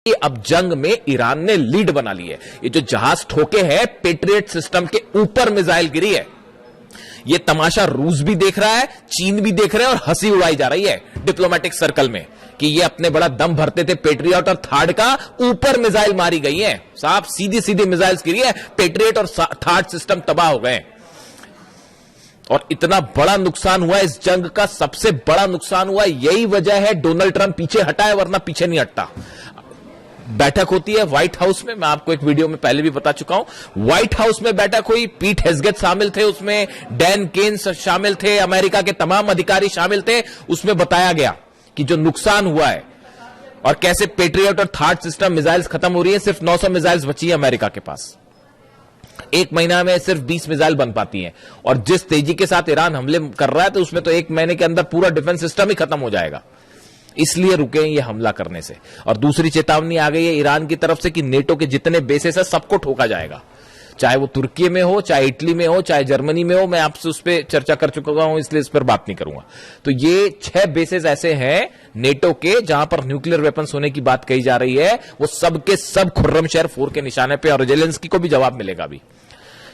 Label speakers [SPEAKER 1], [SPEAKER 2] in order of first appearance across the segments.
[SPEAKER 1] कि अब जंग में ईरान ने लीड बना ली है। ये जो जहाज ठोके हैं पेट्रियट सिस्टम के ऊपर मिसाइल गिरी है। ये तमाशा रूस भी देख रहा है, चीन भी देख रहा है और हंसी उड़ाई जा रही है डिप्लोमेटिक सर्कल में कि ये अपने बड़ा दम भरते थे पेट्रियट और थार्ड का, ऊपर मिसाइल मारी गई है। साहब सीधी सीधी मिसाइल गिरी है, पेट्रियट और थार्ड सिस्टम तबाह हो गए और इतना बड़ा नुकसान हुआ। इस जंग का सबसे बड़ा नुकसान हुआ, यही वजह है डोनाल्ड ट्रंप पीछे हटा है, वरना पीछे नहीं हटता। बैठक होती है व्हाइट हाउस में, मैं आपको एक वीडियो में पहले भी बता चुका हूं। व्हाइट हाउस में बैठक हुई, पीट हेग्सेट शामिल थे उसमें, डैन केन्स शामिल थे, अमेरिका के तमाम अधिकारी शामिल थे। उसमें बताया गया कि जो नुकसान हुआ है और कैसे पेट्रियट और थार्ड सिस्टम मिसाइल्स खत्म हो रही है। सिर्फ 900 मिसाइल्स बची है अमेरिका के पास, एक महीना में सिर्फ 20 मिसाइल बन पाती हैं। और जिस तेजी के साथ ईरान हमले कर रहा है तो उसमें तो एक महीने के अंदर पूरा डिफेंस सिस्टम ही खत्म हो जाएगा। इसलिए रुके ये हमला करने से। और दूसरी चेतावनी आ गई है ईरान की तरफ से कि नेटो के जितने बेसेस है सबको ठोका जाएगा, चाहे वो तुर्की में हो, चाहे इटली में हो, चाहे जर्मनी में हो। मैं आपसे उस पर चर्चा कर चुका हूं, इसलिए इस पर बात नहीं करूंगा। तो ये 6 बेसेस ऐसे हैं नेटो के जहां पर न्यूक्लियर वेपन्स होने की बात कही जा रही है। वो सब के सब खुर्रमशहर 4 के निशाने पे, और जेलेंस्की को भी जवाब मिलेगा। अभी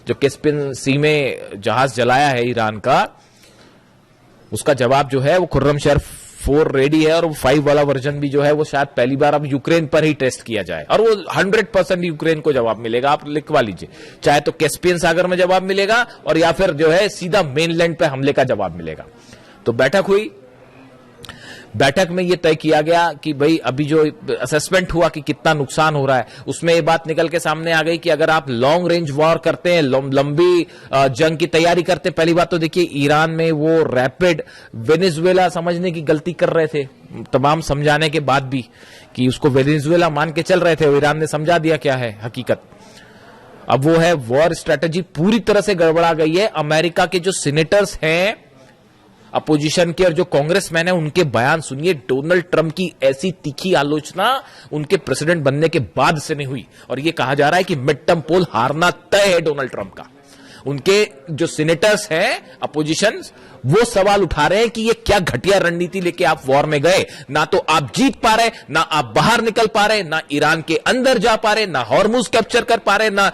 [SPEAKER 1] जो कैस्पियन सी में जहाज जलाया है ईरान का, उसका जवाब जो है वो खुर्रमशहर 4 रेडी है। और वो 5 वाला वर्जन भी जो है वो शायद पहली बार अब यूक्रेन पर ही टेस्ट किया जाए, और वो 100% यूक्रेन को जवाब मिलेगा। आप लिखवा लीजिए, चाहे तो कैस्पियन सागर में जवाब मिलेगा और या फिर जो है सीधा मेनलैंड पे हमले का जवाब मिलेगा। तो बैठक हुई, बैठक में यह तय किया गया कि भाई अभी जो असेसमेंट हुआ कि कितना नुकसान हो रहा है, उसमें ये बात निकल के सामने आ गई कि अगर आप लॉन्ग रेंज वॉर करते हैं, लंबी जंग की तैयारी करते हैं। पहली बात तो देखिए ईरान में वो रैपिड वेनेजुएला समझने की गलती कर रहे थे, तमाम समझाने के बाद भी कि उसको वेनेजुएला मान के चल रहे थे। ईरान ने समझा दिया क्या है हकीकत। अब वो है वॉर स्ट्रेटेजी पूरी तरह से गड़बड़ा गई है। अमेरिका के जो सीनेटर्स हैं अपोजिशन के और जो कांग्रेसमैन है, उनके बयान सुनिए। डोनाल्ड ट्रंप की ऐसी तीखी आलोचना उनके प्रेसिडेंट बनने के बाद से नहीं हुई, और यह कहा जा रहा है कि मिड टर्म पोल हारना तय है डोनाल्ड ट्रंप का। उनके जो सीनेटर्स हैं अपोजिशन, वो सवाल उठा रहे हैं कि ये क्या घटिया रणनीति लेके आप वॉर में गए। ना तो आप जीत पा रहे, ना आप बाहर निकल पा रहे, ना ईरान के अंदर जा पा रहे, ना हॉर्मुज कैप्चर कर पा रहे, ना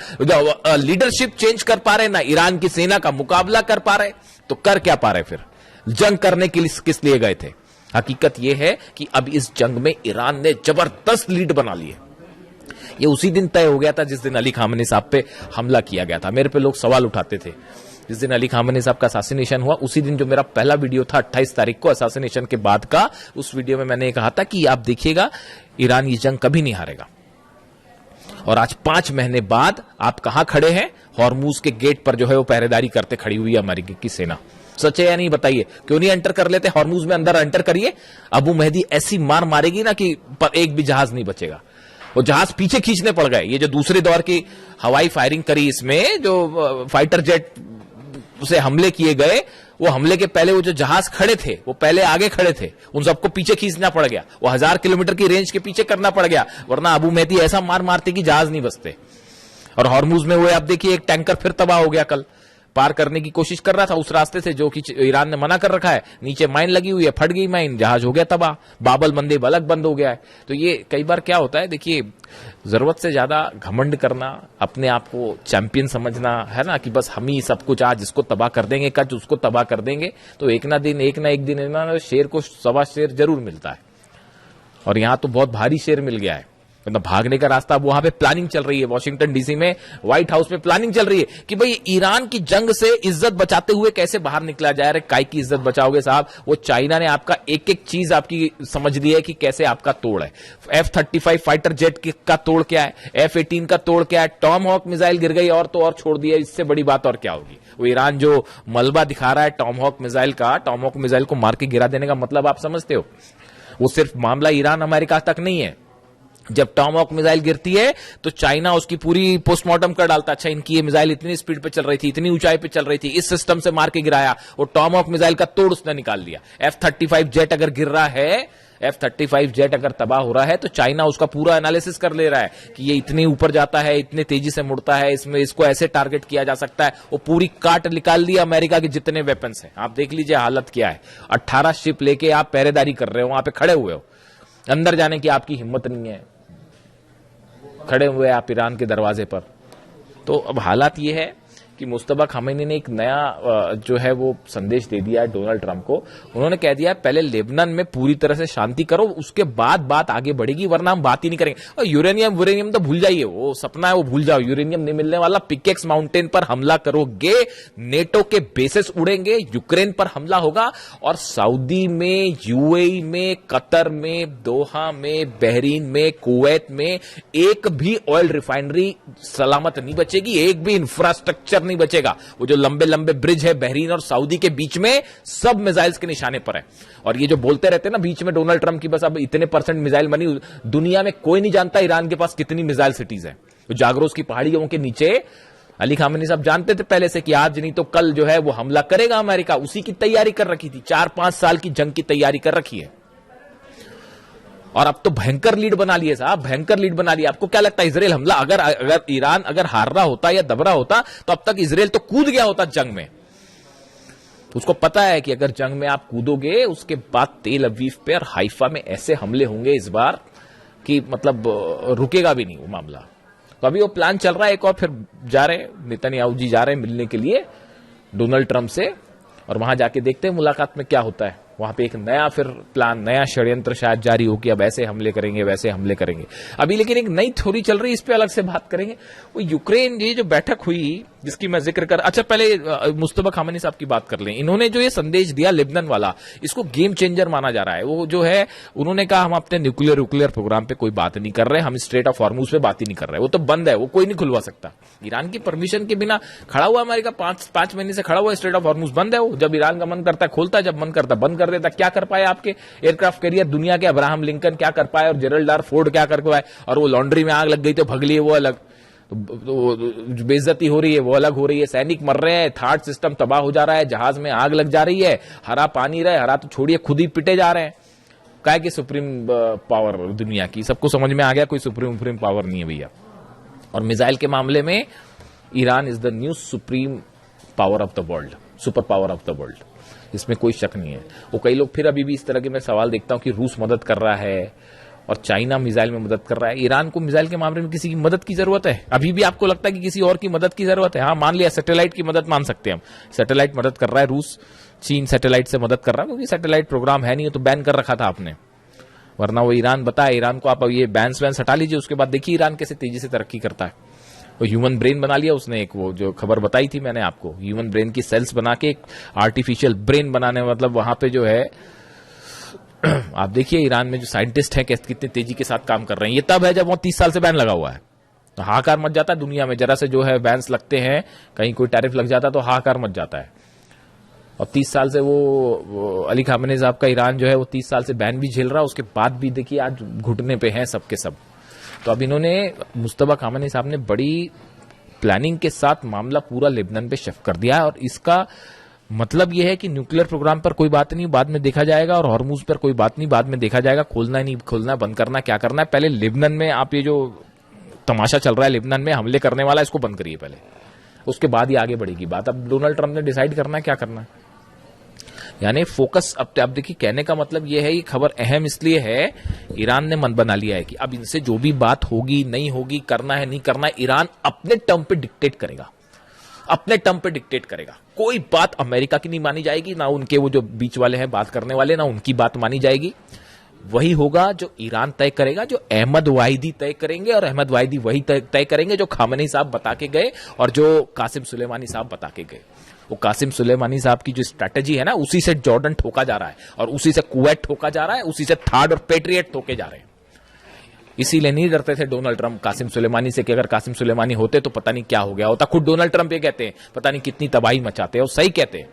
[SPEAKER 1] लीडरशिप चेंज कर पा रहे, ना ईरान की सेना का मुकाबला कर पा रहे। तो कर क्या पा रहे, फिर जंग करने के लिए किस लिए गए थे। हकीकत यह है कि अब इस जंग में ईरान ने जबरदस्त लीड बना ली है। यह उसी दिन तय हो गया था जिस दिन अली खामेनी साहब पे हमला किया गया था। मेरे पे लोग सवाल उठाते थे जिस दिन अली खामेनी साहब का असैसिनेशन हुआ, उसी दिन जो मेरा पहला वीडियो था 28 तारीख को असैसिनेशन के बाद का, उस वीडियो में मैंने कहा था कि आप देखिएगा ईरान ये जंग कभी नहीं हारेगा। और आज 5 महीने बाद आप कहां खड़े हैं, हॉर्मुज के गेट पर जो है वो पहरेदारी करते खड़ी हुई है अमेरिका की सेना। सच है या नहीं बताइए, क्यों नहीं एंटर कर लेते हॉर्मुज में, अंदर एंटर करिए। अबू मेहदी ऐसी मार मारेगी ना कि पर एक भी जहाज नहीं बचेगा। वो जहाज पीछे खींचने पड़ गए। ये जो दूसरे दौर की हवाई फायरिंग करी, इसमें जो फाइटर जेट से हमले किए गए, वो हमले के पहले वो जो जहाज खड़े थे वो पहले आगे खड़े थे, उन सबको पीछे खींचना पड़ गया। वो 1000 किलोमीटर की रेंज के पीछे करना पड़ गया, वरना अबू मेहदी ऐसा मार मारते कि जहाज नहीं बचते। और हॉर्मुज में वो आप देखिए एक टैंकर फिर तबाह हो गया, कल पार करने की कोशिश कर रहा था उस रास्ते से जो कि ईरान ने मना कर रखा है। नीचे माइन लगी हुई है, फट गई माइन, जहाज हो गया तबाह, बाबल मंदेब अलग बंद हो गया है। तो ये कई बार क्या होता है, देखिए जरूरत से ज्यादा घमंड करना, अपने आप को चैंपियन समझना है ना, कि बस हम ही सब कुछ, आज इसको तबाह कर देंगे, कल उसको तबाह कर देंगे, तो एक ना एक दिन शेर को 1.25 शेर जरूर मिलता है। और यहां तो बहुत भारी शेर मिल गया है, मतलब भागने का रास्ता। अब वहां पे प्लानिंग चल रही है, वॉशिंगटन डीसी में व्हाइट हाउस में प्लानिंग चल रही है कि भाई ईरान की जंग से इज्जत बचाते हुए कैसे बाहर निकला जाए। काय की इज्जत बचाओगे साहब, वो चाइना ने आपका एक एक चीज आपकी समझ ली है कि कैसे आपका तोड़ है। F-35 फाइटर जेट का तोड़ क्या है, F-18 का तोड़ क्या है, टॉम हॉक मिसाइल गिर गई और तो और छोड़ दिया। इससे बड़ी बात और क्या होगी। वो ईरान जो मलबा दिखा रहा है टॉम हॉक मिसाइल का, टॉम हॉक मिसाइल को मार के गिरा देने का मतलब आप समझते हो। वो सिर्फ मामला ईरान अमेरिका तक नहीं है। जब टॉम हॉक मिसाइल गिरती है तो चाइना उसकी पूरी पोस्टमार्टम कर डालता। अच्छा, इनकी ये मिसाइल इतनी स्पीड पे चल रही थी, इतनी ऊंचाई पे चल रही थी, इस सिस्टम से मार के गिराया। वो टॉम हॉक मिसाइल का तोड़ उसने निकाल दिया। F-35 जेट अगर गिर रहा है, F-35 जेट अगर तबाह हो रहा है, तो चाइना उसका पूरा एनालिसिस कर ले रहा है कि ये इतने ऊपर जाता है, इतने तेजी से मुड़ता है, इसमें इसको ऐसे टारगेट किया जा सकता है। वो पूरी काट निकाल दी अमेरिका के जितने वेपन्स हैं। आप देख लीजिए हालत क्या है। 18 शिप लेके आप पहरेदारी कर रहे हो, वहां पे खड़े हुए हो, अंदर जाने की आपकी हिम्मत नहीं है। खड़े हुए आप ईरान के दरवाजे पर। तो अब हालात ये है कि मुस्तफा खामेनी ने एक नया जो है वो संदेश दे दिया है डोनाल्ड ट्रंप को। उन्होंने कह दिया पहले लेबनान में पूरी तरह से शांति करो, उसके बाद बात आगे बढ़ेगी, वरना हम बात ही नहीं करेंगे। और यूरेनियम तो भूल जाइए, वो सपना है, वो भूल जाओ, यूरेनियम नहीं मिलने वाला। पिकेक्स माउंटेन पर हमला करोगे, नेटो के बेसिस उड़ेंगे, यूक्रेन पर हमला होगा, और सऊदी में, यूएई में, कतर में, दोहा में, बहरीन में, कुवैत में एक भी ऑयल रिफाइनरी सलामत नहीं बचेगी, एक भी इंफ्रास्ट्रक्चर नहीं बचेगा। वो जो लंबे लंबे ब्रिज है बहरीन और सऊदी के बीच में, सब मिसाइल्स के निशाने पर है। और ये जो बोलते रहते हैं ना बीच में डोनाल्ड ट्रंप की बस अब इतने % मिसाइल बनी, दुनिया में कोई नहीं जानता ईरान के पास कितनी मिसाइल सिटीज है। तो जागरोस की पहाड़ियों के नीचे अली खामेनी साहब जानते थे पहले से कि आज नहीं तो कल जो है वो हमला करेगा अमेरिका, उसी की तैयारी कर रखी थी, 4-5 साल की जंग की तैयारी कर रखी है। और अब तो भयंकर लीड बना लिए साहब, भयंकर लीड बना लिया। आपको क्या लगता है इजराइल हमला अगर ईरान अगर हार रहा होता या दब रहा होता तो अब तक इजराइल तो कूद गया होता जंग में। उसको पता है कि अगर जंग में आप कूदोगे उसके बाद तेल अवीव पे और हाइफा में ऐसे हमले होंगे इस बार कि मतलब रुकेगा भी नहीं वो मामला। तो अभी वो प्लान चल रहा है एक और, फिर जा रहे नेतन्याहू जी जा रहे हैं मिलने के लिए डोनाल्ड ट्रंप से, और वहां जाके देखते हैं मुलाकात में क्या होता है। वहां पे एक नया फिर प्लान, नया षड्यंत्र शायद जारी हो कि अब ऐसे हमले करेंगे, वैसे हमले करेंगे। अभी लेकिन एक नई थ्योरी चल रही है, इस पे अलग से बात करेंगे। वो यूक्रेन ये जो बैठक हुई जिसकी मैं जिक्र कर, अच्छा पहले मुस्तफा खामेनी साहब की बात कर लें। इन्होंने जो ये संदेश दिया लेबनान वाला, इसको गेम चेंजर माना जा रहा है। वो जो है उन्होंने कहा हम अपने न्यूक्लियर प्रोग्राम पे कोई बात नहीं कर रहे, हम स्ट्रेट ऑफ हॉर्मुज पे बात ही नहीं कर रहे, वो तो बंद है, वो कोई नहीं खुलवा सकता। ईरान की परमिशन के बिना खड़ा हुआ अमेरिका, 5 महीने से खड़ा हुआ, स्ट्रेट ऑफ हॉर्मुज बंद है। वो जब ईरान का मन करता है खोलता है, जब मन करता है बंद कर देता। क्या कर पाए आपके एयरक्राफ्ट कैरियर दुनिया के? अब्राहम लिंकन क्या कर पाए और जेरल्ड आर फोर्ड क्या कर पाए? और वो लॉन्ड्री में आग लग गई तो भग लिए, वो अलग। तो बेइज्जती हो रही है वो अलग हो रही है, सैनिक मर रहे हैं, थार्ड सिस्टम तबाह हो जा रहा है, जहाज में आग लग जा रही है, हरा पानी रहे, हरा तो छोड़िए खुद ही पिटे जा रहे हैं। क्या कि सुप्रीम पावर दुनिया की, सबको समझ में आ गया कोई सुप्रीम पावर नहीं है भैया। और मिसाइल के मामले में Iran is the new supreme power of the world, super power of the world, इसमें कोई शक नहीं है। वो कई लोग फिर अभी भी इस तरह के मैं सवाल देखता हूं कि रूस मदद कर रहा है और चाइना मिसाइल में मदद कर रहा है। ईरान को मिसाइल के मामले में किसी की मदद की जरूरत है? अभी भी आपको लगता है कि किसी और की मदद की जरूरत है? हाँ मान लिया सैटेलाइट की मदद मान सकते हैं हम, सैटेलाइट मदद कर रहा है रूस, चीन सैटेलाइट से मदद कर रहा है, क्योंकि सैटेलाइट प्रोग्राम है नहीं तो बैन कर रखा था आपने, वरना वो ईरान बताया ईरान को आप ये बैन्स वैन हटा लीजिए, उसके बाद देखिए ईरान कैसे तेजी से तरक्की करता है। वो ह्यूमन ब्रेन बना लिया उसने, एक वो जो खबर बताई थी मैंने आपको, ह्यूमन ब्रेन की सेल्स बना के एक आर्टिफिशियल ब्रेन बनाने, मतलब वहां पे जो है आप देखिए ईरान में जो साइंटिस्ट हैं कितनी तेजी के साथ काम कर रहे हैं। ये तब है जब वो 30 साल से बैन लगा हुआ है, तो हाहाकार मच जाता है दुनिया में। जरा से जो है बैन्स लगते हैं, कहीं कोई टैरिफ लग जाता है तो हाहाकार मच जाता है। और 30 साल से वो अली खामेनी साहब का ईरान जो है वो 30 साल से बैन भी झेल रहा है, उसके बाद भी देखिए आज घुटने पे हैं सबके सब। तो अब इन्होंने मुस्तफा खामेनी साहब ने बड़ी प्लानिंग के साथ मामला पूरा लेबनान पे शिफ्ट कर दिया है, और इसका मतलब यह है कि न्यूक्लियर प्रोग्राम पर कोई बात नहीं, बाद में देखा जाएगा, और हॉर्मुज पर कोई बात नहीं, बाद में देखा जाएगा, खोलना है नहीं खोलना, बंद करना क्या करना है। पहले लेबनान में आप ये जो तमाशा चल रहा है लेबनान में हमले करने वाला, इसको बंद करिए पहले, उसके बाद ही आगे बढ़ेगी बात। अब डोनाल्ड ट्रंप ने डिसाइड करना है क्या करना है, यानी फोकस। अब देखिए कहने का मतलब यह है, ये खबर अहम इसलिए है, ईरान ने मन बना लिया है कि अब इनसे जो भी बात होगी नहीं होगी, करना है नहीं करना है, ईरान अपने टर्म पे डिक्टेट करेगा, अपने टर्म पे डिक्टेट करेगा। कोई बात अमेरिका की नहीं मानी जाएगी, ना उनके वो जो बीच वाले हैं बात करने वाले, ना उनकी बात मानी जाएगी। वही होगा जो ईरान तय करेगा, जो अहमद वाहिदी तय करेंगे, और अहमद वाहिदी वही तय करेंगे जो खामेनी साहब बता के गए और जो कासिम सुलेमानी साहब बता के गए। वो कासिम सुलेमानी साहब की जो स्ट्रैटेजी है ना, उसी से जॉर्डन ठोका जा रहा है, और उसी से कुवैत ठोका जा रहा है, उसी से थार्ड और पेट्रियट ठोके जा रहे हैं। इसीलिए नहीं डरते थे डोनाल्ड ट्रंप कासिम सुलेमानी से कि अगर कासिम सुलेमानी होते तो पता नहीं क्या हो गया होता। खुद डोनाल्ड ट्रंप ये कहते हैं पता नहीं कितनी तबाही मचाते हैं, और सही कहते हैं।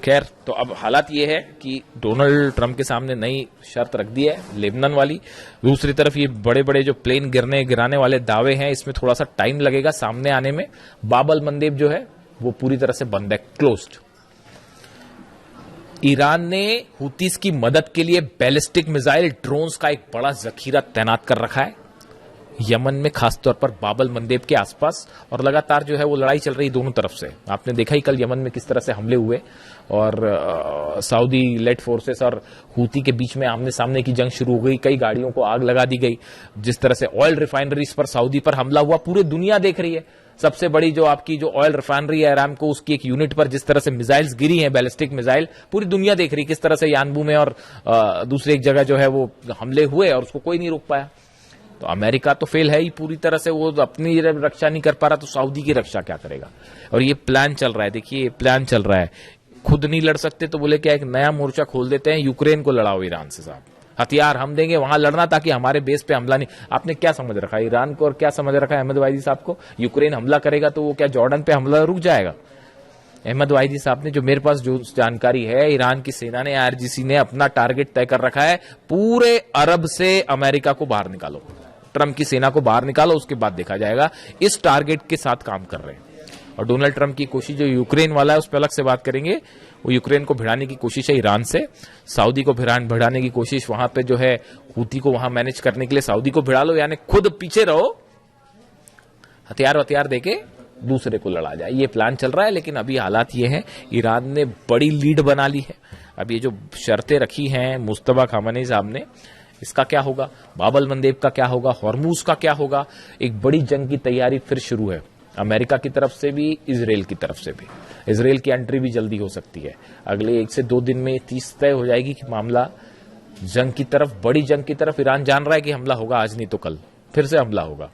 [SPEAKER 1] खैर, तो अब हालात ये है कि डोनाल्ड ट्रंप के सामने नई शर्त रख दी है लेबनान वाली। दूसरी तरफ ये बड़े बड़े जो प्लेन गिराने वाले दावे हैं, इसमें थोड़ा सा टाइम लगेगा सामने आने में। बाबल मंदेब जो है वो पूरी तरह से बंद है, क्लोज्ड। ईरान ने हुतीस की मदद के लिए बैलिस्टिक मिसाइल ड्रोन्स का एक बड़ा जखीरा तैनात कर रखा है। यमन में खासतौर पर बाबल मंदेब के आसपास, और लगातार जो है वो लड़ाई चल रही दोनों तरफ से। आपने देखा ही कल यमन में किस तरह से हमले हुए और सऊदी लेड फोर्सेस और हूती के बीच में आमने सामने की जंग शुरू हो गई। कई गाड़ियों को आग लगा दी गई। जिस तरह से ऑयल रिफाइनरीज पर सऊदी पर हमला हुआ, पूरी दुनिया देख रही है। सबसे बड़ी जो आपकी जो ऑयल रिफाइनरी है अरामको, उसकी एक यूनिट पर जिस तरह से मिसाइल्स गिरी हैं, बैलिस्टिक मिसाइल, पूरी दुनिया देख रही किस तरह से यानबू में और दूसरी एक जगह जो है वो हमले हुए और उसको कोई नहीं रोक पाया। तो अमेरिका तो फेल है ही पूरी तरह से, वो अपनी रक्षा नहीं कर पा रहा, तो सऊदी की रक्षा क्या करेगा। और ये प्लान चल रहा है, देखिए प्लान चल रहा है। खुद नहीं लड़ सकते तो बोले क्या एक नया मोर्चा खोल देते हैं, यूक्रेन को लड़ाओ ईरान से साहब, हथियार हम देंगे वहां लड़ना ताकि हमारे बेस पे हमला नहीं। आपने क्या समझ रखा है ईरान को और क्या समझ रखा है अहमद वाहिदी साहब को? यूक्रेन हमला करेगा तो वो क्या जॉर्डन पे हमला रुक जाएगा? अहमद वाहिदी साहब ने, जो मेरे पास जो जानकारी है, ईरान की सेना ने, आईआरजीसी ने अपना टारगेट तय कर रखा है, पूरे अरब से अमेरिका को बाहर निकालो, ट्रंप की सेना को बाहर निकालो, उसके बाद देखा जाएगा। इस टारगेट के साथ काम कर रहे हैं। और डोनाल्ड ट्रंप की कोशिश जो यूक्रेन वाला है उस पर अलग से बात करेंगे। वो यूक्रेन को भिड़ाने की कोशिश है ईरान से, सऊदी को भिड़ाने की कोशिश वहां पे जो है हूती को वहां मैनेज करने के लिए सऊदी को भिड़ा लो, यानी खुद पीछे रहो, हथियार देके दूसरे को लड़ा जाए, ये प्लान चल रहा है। लेकिन अभी हालात ये हैं, ईरान ने बड़ी लीड बना ली है। अब ये जो शर्तें रखी हैं मुस्तफा खामेनी साहब ने, इसका क्या होगा? बाबल मंदेब का क्या होगा? हॉर्मूज का क्या होगा? एक बड़ी जंग की तैयारी फिर शुरू है, अमेरिका की तरफ से भी, इजराइल की तरफ से भी। इजराइल की एंट्री भी जल्दी हो सकती है, अगले 1 से 2 दिन में 30 तय हो जाएगी कि मामला जंग की तरफ, बड़ी जंग की तरफ। ईरान जान रहा है कि हमला होगा, आज नहीं तो कल फिर से हमला होगा,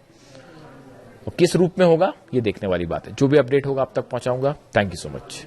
[SPEAKER 1] और किस रूप में होगा ये देखने वाली बात है। जो भी अपडेट होगा आप तक पहुंचाऊंगा। Thank you so much.